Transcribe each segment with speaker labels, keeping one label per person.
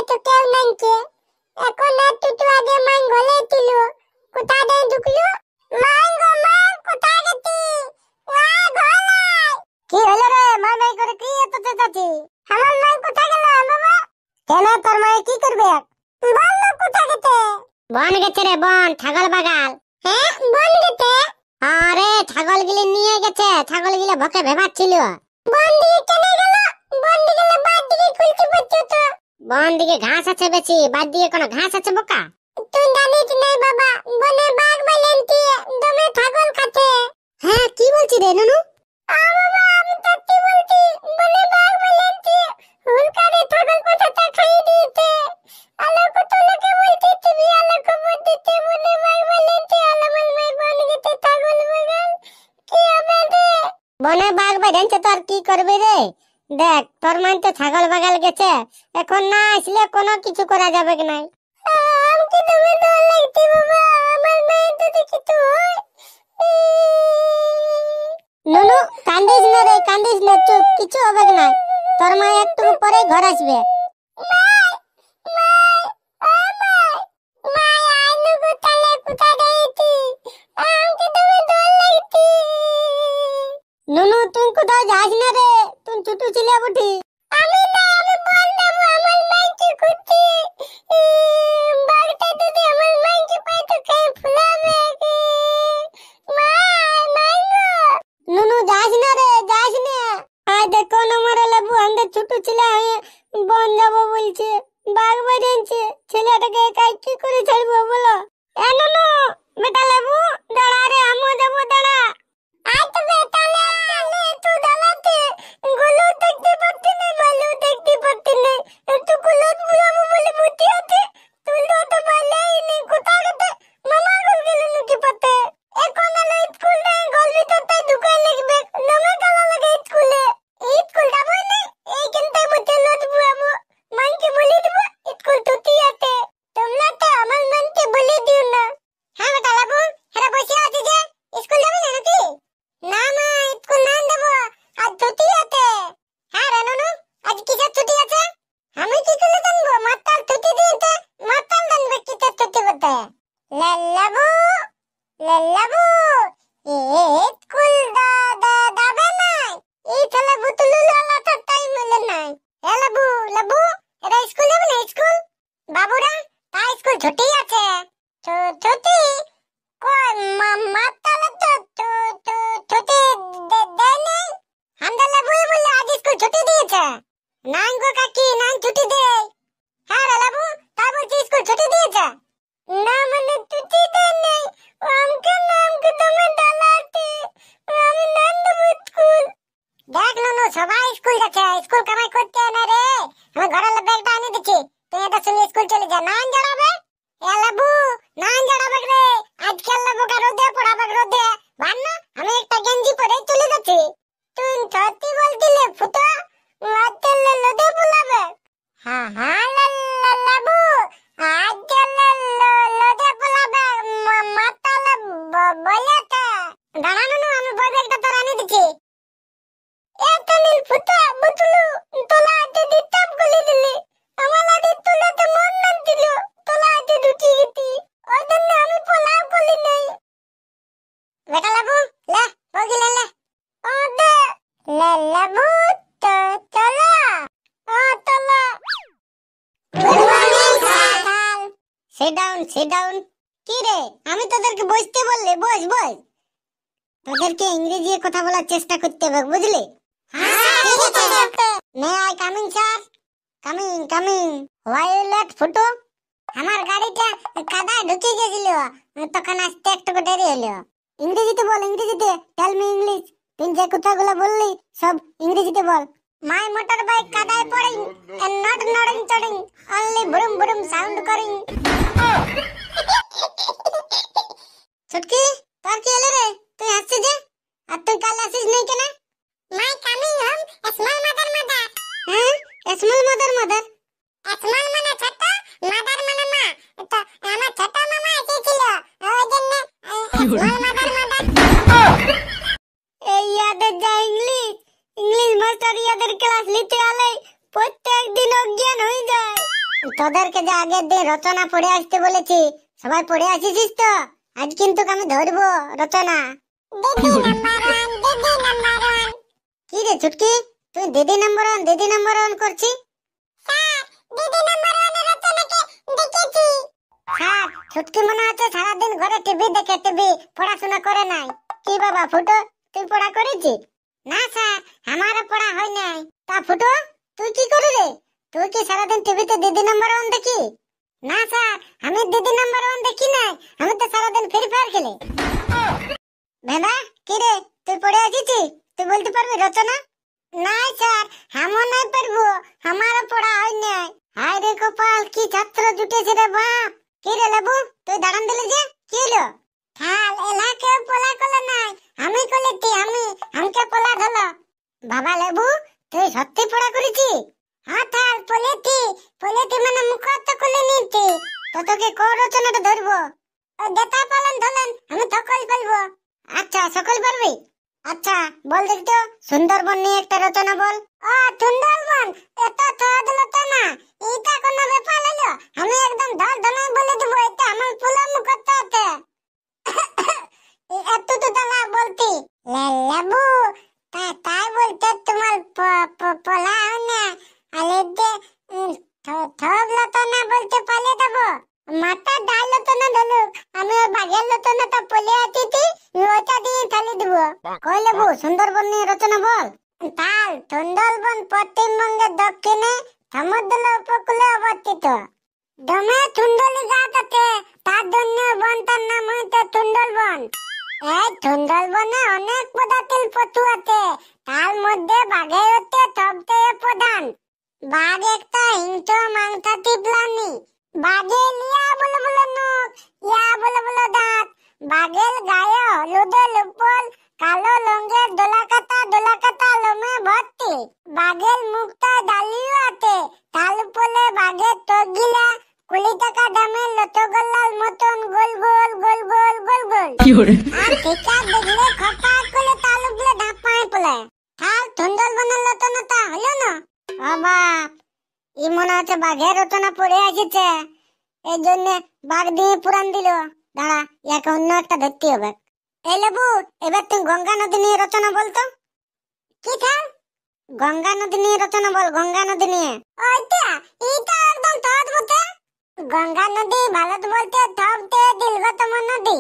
Speaker 1: তো কেউ নাইছে। এখন না তুই আগে মাইন গলে ছিল, কোথা দিয়ে ঢুকলো? মাইন গো মাইন, কোথায় গেছি? গলাই কি হলো রে? মাই করে কি এত চেঁচাচ্ছি? আমার মাই কোথায় গেল বাবা? কেন তোর মাই কি করবে? বললো কোথায় গেছে? বন গেছে রে, বন, ছাগল বাগাল। হ্যাঁ বন গেছে? আরে ছাগল গিলে নিয়ে গেছে, ছাগল গিলে ভকে ভেবাচ্ছিল। বন দিকে কেন গেল? বন দিকে গেলে বাদ দিকে খুলতে পারছো তো। বন দিকে ঘাস আছে বেশি, বাদ দিকে কোনো ঘাস আছে বোকা? তুই জানিস নাই বাবা, বনে বাঘ বালেন্তি দমে ছাগল খাচ্ছে। হ্যাঁ কি বলছিস রে নুনু? বাবা আমি সত্যি বলছি, বনে বাঘ বালেন্তি হুলকারে ছাগল কোথাটা খাইয়ে দিয়েছে। আলোক তো লোকে বলছে তুমি আলোক বলতে বনে বাঘ বালেন্তি আলামল মাই বন গেছে ছাগল বাগাল। কি হবে রে? বনে বাঘ বালেন্তি তো আর কি করবে রে? দেখ তোর মান তো ছাগল বাগাল গেছে, এখন না আসলে কোনো কিছু করা যাবে কি নাই। আমাকে তুমি ডর লাগছে বাবা, আমার মেয়ে যদি কিছু হয়। নুনু কান্দিস না রে, কান্দিস না, চুপ, কিছু হবে কি নাই। তোর মা একটু পরে ঘর আসবে। নুনু তুই কোথাও যাস না রে, তুই ছোট ছিলে বুঝি। আমি না, আমি বললাম আমার মাইকে খুঁজছি। বাঘটা যদি আমার মাইকে পায় তো খেয়ে ফুলাবে। নুনু যাস না রে, যাস না। আয় দেখো আমার লেবু, আমাদের ছোট ছেলে বন যাবো বলছে, বাঘ বেরিয়েছে, ছেলেটাকে একাই কি করে ছাড়বো বলো? এ নুনু বেটা লেবু দাঁড়া রে, আমিও যাবো, দাঁড়া। আয় তো বেটা লে, তুই দাঁড়াতে গুলো দেখতে পাচ্ছি না, ভালো দেখতে পাচ্ছি না, একটু গুলো বুড়াবো বলে বুদ্ধি আছে, তুই তো ভালোই নেই। কোথায় গেছে মামা? গল গেল নাকি পাতে? এখন আলো স্কুল নেই, গল ভিতর তাই ঢুকাই লাগবে, নামে কালা লাগে স্কুলে। স্কুল যাবো না, এইখানটাই বসে লোট বুড়াবো, মানকে বলে দেবো স্কুল ছুটি আছে। তোমরা তো আমার মানকে বলে দিও না। হ্যাঁ বেটা লাবু, হেরা বসে আছে যে, স্কুল যাবি না নাকি? না মা, স্কুল না দেবো, আজ ছুটি আছে। হ্যাঁ রে নুনু, আজ কিসের ছুটি আছে? আমি কি করে জানবো? মাতাল ছুটি দিয়েছে, মাতাল জানবে কিসের ছুটি বলতে। লাল্লাবু লাল্লাবু স্কুল যাবে না, এই ছেলে বুতুলু লালাটার টাইম হলো নাই। এ লাবু লাবু, এরা স্কুল যাবে না? স্কুল বাবুরা তাই স্কুল ছুটি আছে। ছুটি কই মাতালে তো ছুটি দেয় নাই। আমরা লাবুই বলে আজ স্কুল ছুটি দিয়েছে। নাই গো কাকি, নাই ছুটি দেয়। হ্যাঁ রে লাবু, তাই বলছি স্কুল ছুটি দিয়েছে। না মানে ছুটি দেয় নাই, আমকে তুমি ডালাতে, আমি না দেবো স্কুল। দেখ নুনু, সবাই স্কুল যাচ্ছে, স্কুল কামাই করতে না রে। আমি ঘরের ব্যাগটা এনে দিচ্ছি, তুই এটা শুনে স্কুল চলে যা। নান জড়াবে এ লাবু, নান জড়াবে রে, আজকাল লাবুকে রোদে পড়াবে রোদে। ভান না, আমি একটা গেঞ্জি পরে চলে যাচ্ছি। তুই সত্যি বলছিলে ফুটো, আজকাল রোদে পোলাবে? হ্যাঁ হ্যাঁ লাবু, আজকাল রোদে পোলাবে মাতালে বলেতে। দাঁড়া নুনু, আমি বই ব্যাগটা তোর এনে দিচ্ছি। এত নীল ফুটো বুতুলু তোলা হাতে দিতাম গুলি দিলি, আমার হাতে তোলাতে মন না দিল, তোলা হাতে দুটি গিটি, ওই জন্য আমি পোলাও গুলি নেই। বেটা লাবু লে বগি লে ও দে লাবু তো চলো, ও চলো। Good morning sir. Sit down. কি রে, আমি তোদেরকে বসতে বললে, বস বস। তোদেরকে ইংরেজি কথা বলার চেষ্টা করতে হবে, বুঝলি? হ্যাঁ ঠিক আছে। May I coming sir? Coming. Why you late ফুটো? আমার গাড়িটা কাদায় ঢুকে গেছিল, তখন আসতে একটু দেরি হলো। ইংরেজিতে বল, ইংরেজিতে। Tell me English. তুই যে কথাগুলো বললি সব ইংরেজিতে বল। মাই মোটর বাইক কাদায় পড়িং এন্ড নট নড়িং চড়িং, অনলি বুরুম বুরুম সাউন্ড করিং। ছুটকি তোর কি হলো রে? তুই হাসছিস যে, আর তুই কাল আসিস নাই কেন? মাই কামিং হোম স্মল মাদার। হ্যাঁ স্মল মাদার? স্মল মানে ছোট, মাদার মানে মা। তো আমার ছোট মামা এসেছিল, ওই জন্য স্মল মাদার। এই ইয়াদের যা ইংলিশ মাস্টার ইয়াদের ক্লাস নিতে আলে প্রত্যেক দিন অজ্ঞান হয়ে যায়। তোদেরকে যে আগের দিন রচনা পড়ে আসতে বলেছি, সবাই পড়ে আসিস তো? আজ কিন্তু আমি ধরবো রচনা। কি রে ছুটকি, তুই দিদি নাম্বার ওয়ান করছি? স্যার, ছুটকি মনে হচ্ছে সারাদিন ঘরে টিভি দেখে, পড়াশোনা করে নাই। কি বাবা ফুটো, তুই পড়া করেছিস? না স্যার, আমারও পড়া হয় নাই। তা ফুটো, তুই কি করি রে? তুই কি সারাদিন টিভিতে দিদি নাম্বার ওয়ান দেখি? না স্যার, আমি দিদি নাম্বার ওয়ান দেখি নাই, আমি তো সারাদিন ফ্রি ফায়ার খেলি। ভেদা, কি রে, তুই পড়ে আসিছিস? তুই বলতে পারবি রচনা? না স্যার, আমিও নাই পারবো, আমারও পড়া হয় নাই। হায় রে কপাল, কি ছাত্র জুটেছে রে বাপ। কি রে লেবু, তুই দাঁড়ান দিলি যে, কি হলো? খাল এলাকে পলা কলে নাই, আমি কলেছি, আমাকে পলা ধলো। বাবা লেবু, তুই সত্যি পড়া করেছিস? হ্যাঁ থাল, পলেছি মানে মুখস্থ করে নিয়েছি। তো তোকে কোন রচনাটা ধরবো? দেতা পালন ধরেন, আমি সকল বলবো। আচ্ছা, সকল পারবি? আচ্ছা বল দেখি তো, সুন্দরবন নিয়ে একটা রচনা বল। ও সুন্দরবন, এত সহজ হলো না, এটা কোনো ব্যাপার হলো? আমি একদম ধর ধনাই বলে দেবো, এটা আমার পুরো মুখস্থ আছে। এত তো দাঁড়া বলতি লেবু, তাই বলতে তোমার পলা হয় না? আলে যে থব লতনা বলতে পালে দেবো, মাথা ডাল লতনা ধরুক, আমি ওই বাঘের লতনা তো পলে আছি, ওটা দিয়ে থালি দেবো। কই লেবু, সুন্দরবন নিয়ে রচনা বল। তাল, সুন্দরবন পশ্চিমবঙ্গের দক্ষিণে সমুদ্র উপকূলে অবস্থিত। দমে সুন্দরী গাছ আছে, তার জন্য বনটার নাম হয়েছে সুন্দরবন। এই সুন্দরবনে অনেক প্রজাতির পশু আছে, তার মধ্যে বাঘের হচ্ছে সবচেয়ে প্রধান। বাঘ একটা হিংস্র মাংসাশী প্রাণী। বাঘের লিয়া বলে বলে নখ, ইয়া বলে বলে দাঁত। বাঘের গায়ে হলুদের উপর কালো রঙের দোলাকাটা লোমে ভর্তি। বাঘের মুখটা ডালিও আছে, তার উপরে বাঘের চোখগুলা 20 টাকা দামের লতগোল্লার মতন গোল গোল গোল গোল গোল গোল। আর ঠিকা দেখলে খপা করে তার উপরে ধাপায় পড়ে। তার সুন্দরবনের রচনাটা হলো না? ও বাপ, ই মনে হচ্ছে বাঘের রচনা পড়ে আসছে, এই জন্য বাঘ দিয়ে পুরান দিল। দাঁড়া, ইয়াকে অন্য একটা ধরতে হবে। এই লেবু, এবার তুই গঙ্গা নদী নিয়ে রচনা বলতো। কি থাল? গঙ্গা নদী নিয়ে রচনা বল, গঙ্গা নদী নিয়ে। ওইটা, এটা একদম সহজ বটে। গঙ্গা নদী ভারত বলতে সবচেয়ে দীর্ঘতম নদী।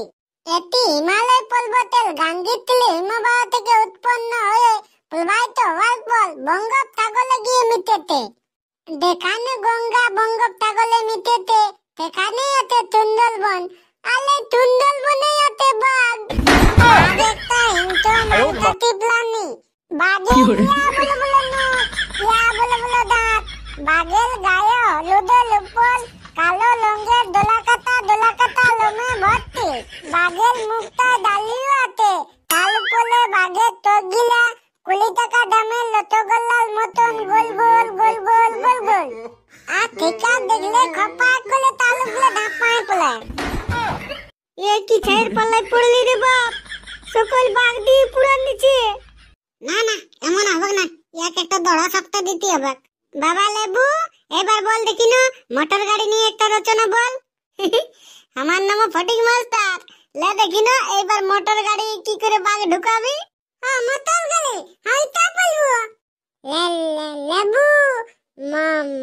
Speaker 1: এটি হিমালয় পর্বতের গাঙ্গেয় হিমবাহ থেকে উৎপন্ন হয়ে প্রবাহিত হওয়ার পর বঙ্গোপসাগরে গিয়ে মিশেছে। যেখানে গঙ্গা বঙ্গোপসাগরে মিশেছে, সেখানেই আছে সুন্দরবন। আলে সুন্দরবনে আছে বাঘ। বাঘ একটা হিংস্র মাংসাশী প্রাণী। বাঘের ইয়া বলে বলে নখ, ইয়া বলে বলে দাঁত। বাঘের গায়ে হলুদের উপর কালো রঙের দোলাকাটা লোমে ভর্তি। বাঘের মুখটা ডালিও আছে, তার উপরে বাঘের চোখগুলা 20 টাকা দামের লতগোল্লার মতন গোল গোল গোল গোল গোল গোল। আর ঠিকা দেখলে খপা করে তার উপরে ধাপায় পড়ে। এ কি ছায়ের পাল্লায় পড়লি রে বাপ, সকল বাঘ দিয়ে পুরান নিচে। না না, এমন হবে না, ইয়াকে একটা দড়া সপ্তাহ দিতে হবে। বাবা লেবু, এবার বল দেখি না, মোটর গাড়ি নিয়ে একটা রচনা বল। আমার নাম ফটিক মাস্টার। লে দেখি না, এবার মোটর গাড়ি কি করে বাঘ ঢুকাবি? হ্যাঁ, মোটর গাড়ি, হাইটা বলবো। লেবু,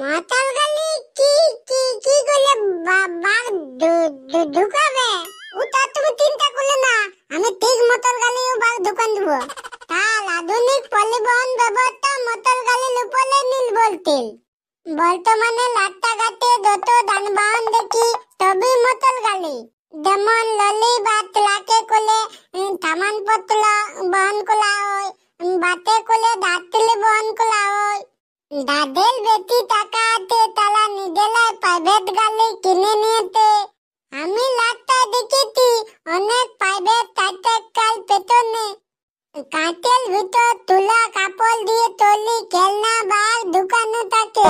Speaker 1: মোটর গাড়ি কি কি কি করলে বাঘ ঢুকাবে? ওটা তুমি চিন্তা করলে না, আমি ঠিক মোটর গাড়িও বাঘ ঢুকান দেবো। তার আধুনিক পরিবহন ব্যবস্থা মোটর গাড়ির উপরে নির্ভরশীল। বর্তমানে রাস্তাঘাটে যত যানবাহন দেখি সবই মোটর গাড়ি। যেমন লরি বা ট্রাকে করে সামানপত্র বহন করা হয়, বাসে করে যাত্রী বহন করা হয়। যাদের বেশি টাকা আছে তারা নিজেরাই প্রাইভেট গাড়ি কিনে নিয়েছে। আমি রাস্তায় দেখেছি অনেক প্রাইভেট চারচাকার পেছনে কাঁচের ভিতর তুলা কাপড় দিয়ে তৈরি খেলনা বাঘ ঢুকানো থাকে।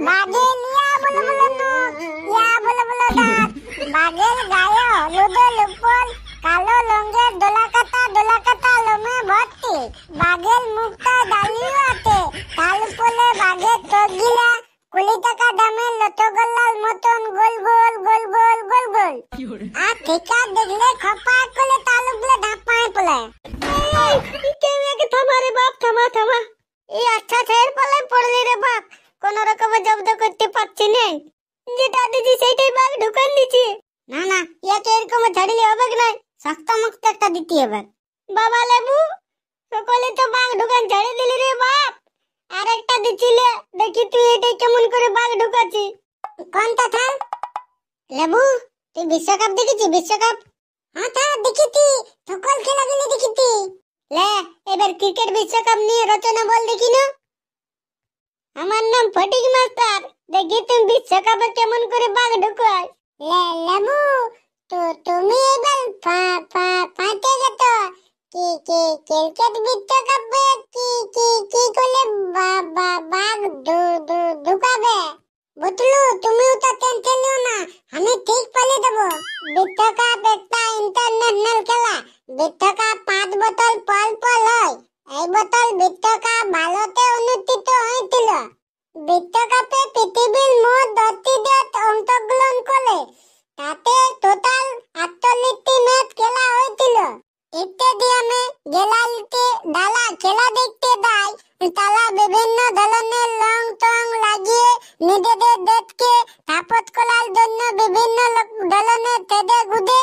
Speaker 1: বাঘের ইয়া বলে বলে নখ, ইয়া বলে বলে দাঁত। বাঘের গায়ে হলুদের উপর কালো রঙের দোলাকাটা লোমে ভর্তি। বাঘের মুখটা ডালিও আছে, তার এই কেউ একে থামা রে বাপ, থামা থামা। এই আচ্ছা ছেড়ে পালাই পড়লি রে বাপ, কোন রকমে জব্দ করতে পারছি না। যেটা দিছি সেইটাই বাঘ ঢুকান দিছি। না না, ইয়াকে এরকম ছাড়িলে হবে কি নাই, শক্ত মক্ত একটা দিতে হবে। বাবা লেবু, সকলে তো বাঘ ঢুকান ছেড়ে দিলি রে বাপ, আর একটা দিছিলে, দেখি তুই এটাই কেমন করে বাঘ ঢুকাচ্ছি। কোনটা থাম? লেবু, তুই বিশ্বকাপ দেখেছি? বিশ্বকাপ? হ্যাঁ তা দেখেছি, সকল খেলাগুলো দেখেছি। লে, এবার ক্রিকেট বিশ্বকাপ নিয়ে রচনা বল দেখি না। আমার নাম ফটিক মাস্টার, দেখি তুমি বিশ্বকাপে কেমন করে বাঘ ঢুকায়। লেবু, তো তুমি এবার পাতে গেত ক্রিকেট বিশ্বকাপে কি করলে বাঘ ঢুকাবে? বুঝলু, তুমিও তো টেনশন নিও না, আমি ঠিক পালিয়ে দেবো। বিশ্বকাপ একটা ইন্টারন্যাশনাল খেলা, বিশ্বকাপ 5 বোতল পল হয়। এই বোতল বিশ্বকাপ ভারতে অনুষ্ঠিত হয়েছিল। বিশ্বকাপে পৃথিবীর মোট 10টি দেশ অংশগ্রহণ করে, তাতে টোটাল 48টি ম্যাচ খেলা হয়েছিল। স্টেডিয়ামে গ্যালারিতে ডালা খেলা দেখতে দেয়, তারা বিভিন্ন ধরনের রং টং লাগিয়ে নিজেদের দেশকে সাপোর্ট করার জন্য বিভিন্ন ধরনের তেদে গুদে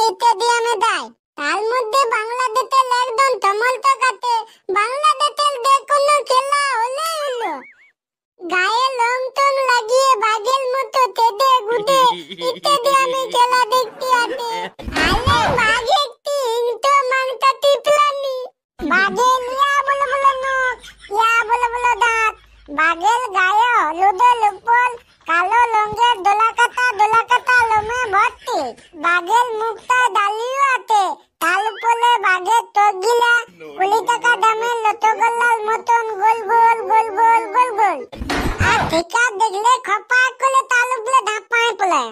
Speaker 1: স্টেডিয়ামে দেয়। তার মধ্যে বাংলাদেশের একদম টমলতে কাটে, বাংলাদেশের যে কোনো খেলা হলে হলো গায়ে রং টং লাগিয়ে বাঘের মতো তেদে গুদে স্টেডিয়ামে খেলা দেখতে আসে। আরে বাঘ একটি হিংস্র মাংসাশী প্রাণী। বাঘের ইয়া বলে বলে নখ, ইয়া বলে বলে দাঁত, বাঘের গায়ে হলুদের উপর কালো রঙের দোলাকাটা লোমে ভর্তি। বাঘের মুখটা ডালিও আছে, তার উপরে বাঘের চোখগুলা 20 টাকা দামের রসগোল্লার মতন গোল গোল গোল গোল গোল গোল। আর ঠিকা দেখলে খপা করে তার উপরে ধাপায় পড়ে।